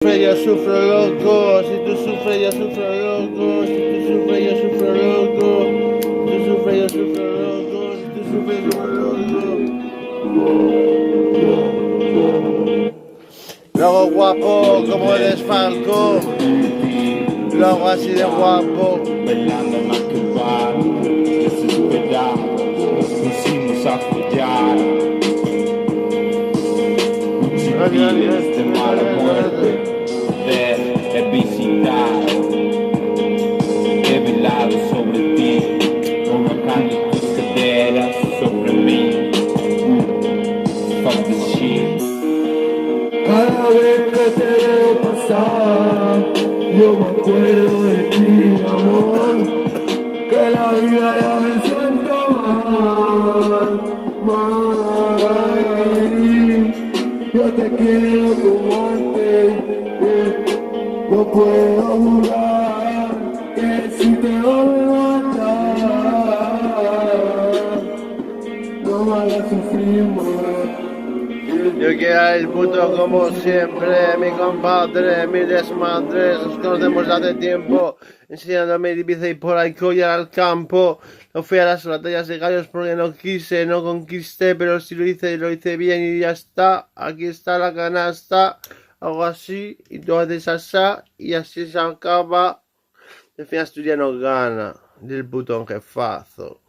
Yo sufro loco, si tú sufres yo sufro loco, si tú sufres yo sufro loco, si tú sufres yo sufro loco, si tú sufres yo sufro loco. Lo hago guapo como el desfalco, lo hago así de guapo. Bailando más que bar, desesperado, nos pusimos a follar. Vidas de mala muerte, de visitar. He velado sobre ti, colocando tus caderas sobre mí. Fuck the shit. Cada vez que te veo pasar, yo me acuerdo de ti, amor. Que la vida ya me siento mal. Yo te quiero como antes, no puedo jurar que si te vuelvo a matar, no me hagas sufrir más. Yo quiero el puto como siempre, mi compadre, mi desmadre, nos conocemos hace tiempo, enseñándome Ibiza y por ahí collar al campo. No fui a las batallas de gallos porque no quise, no conquisté, pero sí lo hice bien y ya está. Aquí está la canasta, hago así y tú haces así y así se acaba. El fin asturiano gana, del puto jefazo.